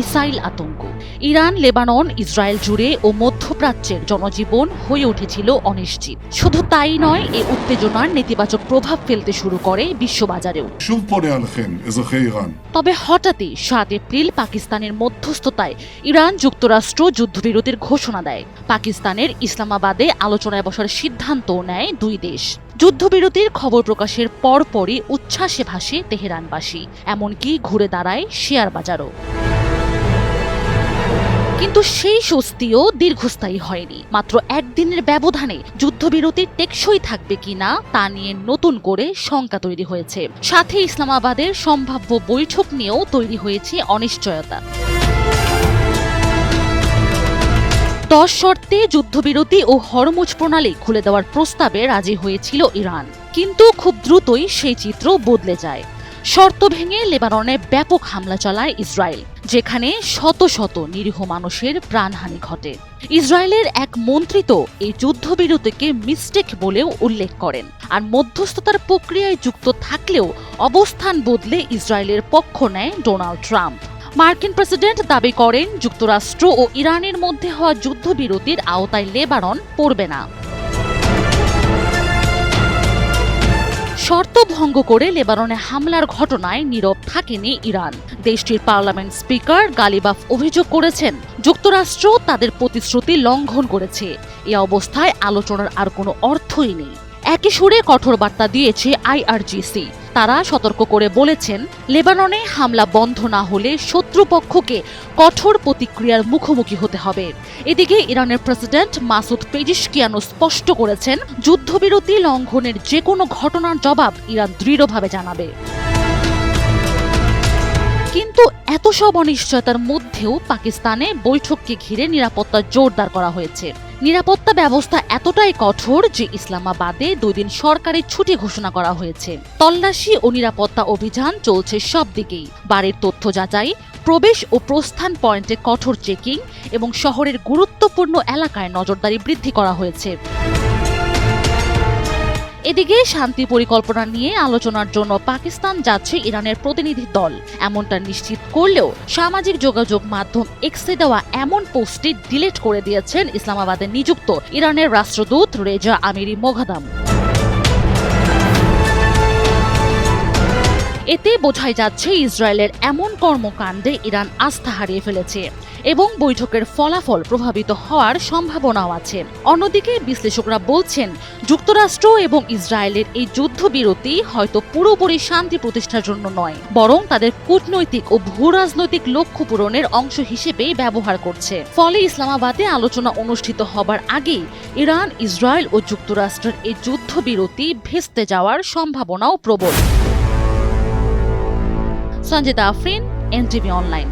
Missile আতঙ্ক। Iran, Lebanon, Israel জুড়ে ও মধ্যপ্রাচ্যের জনজীবন হয়ে উঠেছিল অনিশ্চিত। শুধু তাই নয়, এই উত্তেজনার নেতিবাচক প্রভাব ফেলতে শুরু করে বিশ্ববাজারেও। তবে হঠাৎই 7 এপ্রিল পাকিস্তানের মধ্যস্থতায় ইরান যুক্তরাষ্ট্র যুদ্ধবিরতির ঘোষণা দেয়। পাকিস্তানের ইসলামাবাদে আলোচনায় বসার সিদ্ধান্ত নেয় দুই দেশ। যুদ্ধবিরতির খবর প্রকাশের পরপরই উচ্ছ্বাসে ভাসে তেহরানবাসী, এমনকি ঘুরে দাঁড়ায় শেয়ার বাজারও। কিন্তু সেই স্বস্তিও দীর্ঘস্থায়ী হয়নি। মাত্র একদিনের ব্যবধানে যুদ্ধবিরতি টেকসই থাকবে কিনা তা নিয়ে নতুন করে শঙ্কা তৈরি হয়েছে। সাথে ইসলামাবাদের সম্ভাব্য বৈঠক নিয়েও তৈরি হয়েছে অনিশ্চয়তা। 10 শর্তে যুদ্ধবিরতি ও হরমুজ প্রণালী খুলে দেওয়ার প্রস্তাবে রাজি হয়েছিল ইরান, কিন্তু খুব দ্রুতই সেই চিত্র বদলে যায়। শর্ত ভেঙে লেবাননে ব্যাপক হামলা চালায় ইসরায়েল, যেখানে শত শত নিরীহ মানুষের প্রাণহানি ঘটে। ইসরায়েলের এক মন্ত্রী তো এই যুদ্ধবিরতিকে মিস্টেক বলেও উল্লেখ করেন। আর মধ্যস্থতার প্রক্রিয়ায় যুক্ত থাকলেও অবস্থান বদলে ইসরায়েলের পক্ষ নেয় ডোনাল্ড ট্রাম্প। মার্কিন প্রেসিডেন্ট দাবি করেন যুক্তরাষ্ট্র ও ইরানের মধ্যে হওয়া যুদ্ধবিরতির আওতায় লেবানন পড়বে না। শর্ত ভঙ্গ করে লেবাননে হামলার ঘটনায় নীরব থাকেনি ইরান। দেশটির পার্লামেন্ট স্পিকার গালিবাফ অভিযোগ করেছেন যুক্তরাষ্ট্র তাদের প্রতিশ্রুতি লঙ্ঘন করেছে। এ অবস্থায় আলোচনার আর কোনো অর্থই নেই। একই সুরে কঠোর বার্তা দিয়েছে IRGC। তারা সতর্ক করে বলেছেন, লেবাননে হামলা বন্ধ না হলে শত্রুপক্ষকে কঠোর প্রতিক্রিয়ার মুখোমুখি হতে হবে। এদিকে ইরানের প্রেসিডেন্ট মাসুদ পেজিশকিয়ানও স্পষ্ট করেছেন, যুদ্ধবিরতি লঙ্ঘনের যে কোনো ঘটনার জবাব ইরান দৃঢ়ভাবে জানাবে। কিন্তু এত সব অনিশ্চয়তার মধ্যেও পাকিস্তানে বৈঠককে ঘিরে নিরাপত্তা জোরদার করা হয়েছে। নিরাপত্তা ব্যবস্থা এতটাই কঠোর যে ইসলামাবাদে 2 দিন সরকারি ছুটি ঘোষণা করা হয়েছে। তল্লাশি ও নিরাপত্তা অভিযান চলছে সব দিকেই। বাড়ির তথ্য যাচাই, প্রবেশ ও প্রস্থান পয়েন্টে কঠোর চেকিং এবং শহরের গুরুত্বপূর্ণ এলাকায় নজরদারি বৃদ্ধি করা হয়েছে। এদিকে শান্তি পরিকল্পনা নিয়ে আলোচনার জন্য পাকিস্তান যাচ্ছে ইরানের প্রতিনিধি দল, এমনটা নিশ্চিত করলেও সামাজিক যোগাযোগ মাধ্যম এক্সে দেওয়া এমন পোস্টটি ডিলিট করে দিয়েছেন ইসলামাবাদে নিযুক্ত ইরানের রাষ্ট্রদূত রেজা আমিরি মোগাদাম। এতে বোঝাই যাচ্ছে ইসরায়েলের এমন কর্মকাণ্ডে ইরান আস্থা হারিয়ে ফেলেছে এবং বৈঠকের ফলাফল প্রভাবিত হওয়ার সম্ভাবনাও আছে। অন্যদিকে বিশ্লেষকরা বলছেন, যুক্তরাষ্ট্র এবং ইসরায়েলের এই যুদ্ধবিরতি হয়তো পুরোপুরি শান্তি প্রতিষ্ঠার জন্য নয়, বরং তাদের কূটনৈতিক ও ভূরাজনৈতিক লক্ষ্য পূরণের অংশ হিসেবেই ব্যবহার করছে। ফলে ইসলামাবাদে আলোচনা অনুষ্ঠিত হবার আগেই ইরান, ইসরায়েল ও যুক্তরাষ্ট্রের এই যুদ্ধবিরতি ভেস্তে যাওয়ার সম্ভাবনাও প্রবল। Sanjita Afrin, NTV online.